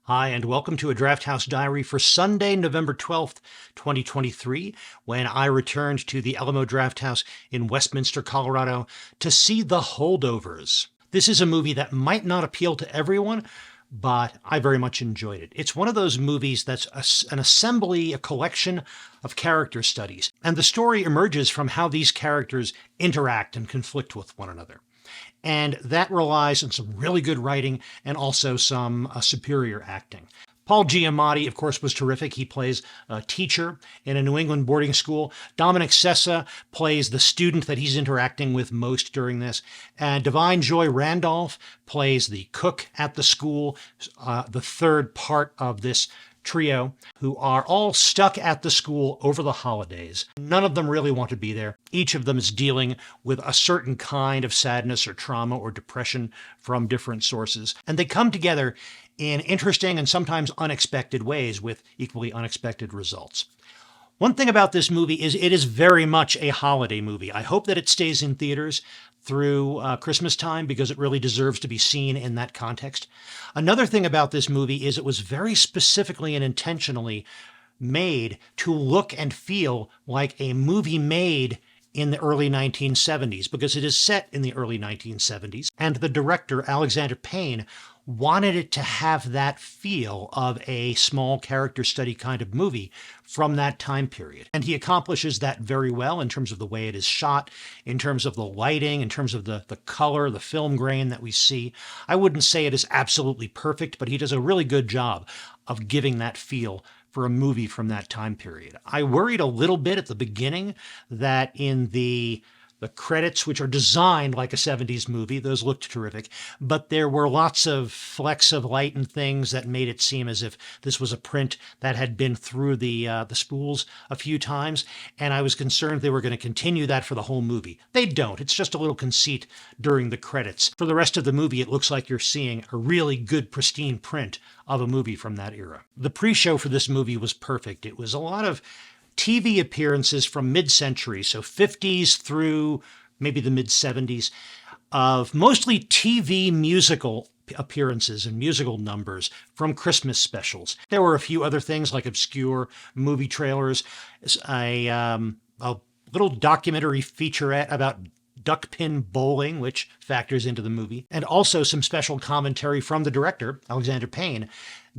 Hi, and welcome to a Drafthouse Diary for Sunday, November 12th, 2023, when I returned to the Alamo Drafthouse in Westminster, Colorado, to see The Holdovers. This is a movie that might not appeal to everyone, but I very much enjoyed it. It's one of those movies that's an assembly, a collection of character studies, and the story emerges from how these characters interact and conflict with one another. And that relies on some really good writing and also some superior acting. Paul Giamatti, of course, was terrific. He plays a teacher in a New England boarding school. Dominic Sessa plays the student that he's interacting with most during this. And Divine Joy Randolph plays the cook at the school, the third part of this trio, who are all stuck at the school over the holidays. None of them really want to be there. Each of them is dealing with a certain kind of sadness or trauma or depression from different sources. And they come together in interesting and sometimes unexpected ways with equally unexpected results. One thing about this movie is it is very much a holiday movie. I hope that it stays in theaters through Christmas time because it really deserves to be seen in that context. Another thing about this movie is it was very specifically and intentionally made to look and feel like a movie made in the early 1970s because it is set in the early 1970s. And the director, Alexander Payne, wanted it to have that feel of a small character study kind of movie from that time period. And he accomplishes that very well in terms of the way it is shot, in terms of the lighting, in terms of the color, the film grain that we see. I wouldn't say it is absolutely perfect, but he does a really good job of giving that feel for a movie from that time period. I worried a little bit at the beginning that in the credits, which are designed like a 70s movie, those looked terrific, but there were lots of flecks of light and things that made it seem as if this was a print that had been through the spools a few times, and I was concerned they were going to continue that for the whole movie. They don't. It's just a little conceit during the credits. For the rest of the movie, it looks like you're seeing a really good, pristine print of a movie from that era. The pre-show for this movie was perfect. It was a lot of TV appearances from mid-century, so 50s through maybe the mid-70s, of mostly TV musical appearances and musical numbers from Christmas specials. There were a few other things like obscure movie trailers, a little documentary featurette about duckpin bowling, which factors into the movie, and also some special commentary from the director, Alexander Payne,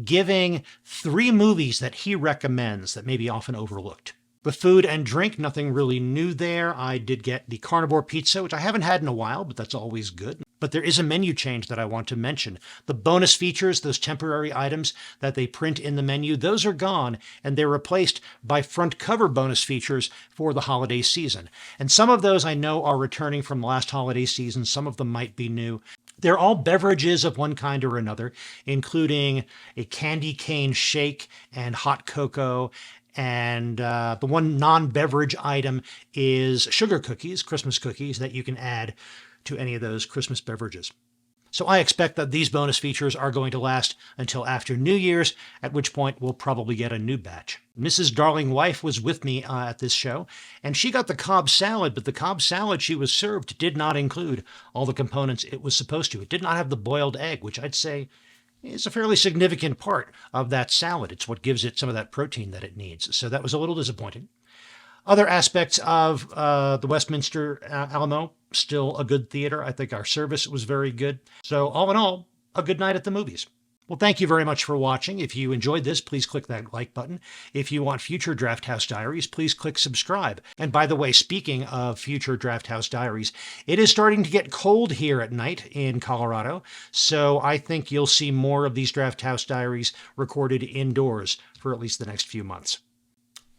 giving 3 movies that he recommends that may be often overlooked. The food and drink, nothing really new there. I did get the Carnivore pizza, which I haven't had in a while, but that's always good. But there is a menu change that I want to mention. The bonus features, those temporary items that they print in the menu, those are gone, and they're replaced by front cover bonus features for the holiday season. And some of those I know are returning from last holiday season. Some of them might be new. They're all beverages of one kind or another, including a candy cane shake and hot cocoa. And the one non-beverage item is sugar cookies, Christmas cookies, that you can add to any of those Christmas beverages. So I expect that these bonus features are going to last until after New Year's, at which point we'll probably get a new batch. Mrs. Darling Wife was with me at this show, and she got the Cobb salad, but the Cobb salad she was served did not include all the components it was supposed to. It did not have the boiled egg, which I'd say is a fairly significant part of that salad. It's what gives it some of that protein that it needs. So that was a little disappointing. Other aspects of the Westminster Alamo, still a good theater. I think our service was very good. So all in all, a good night at the movies. Well, thank you very much for watching. If you enjoyed this, please click that like button. If you want future Drafthouse Diaries, please click subscribe. And by the way, speaking of future Drafthouse Diaries, it is starting to get cold here at night in Colorado, so I think you'll see more of these Drafthouse Diaries recorded indoors for at least the next few months.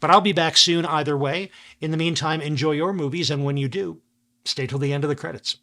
But I'll be back soon either way. In the meantime, enjoy your movies, and when you do, stay till the end of the credits.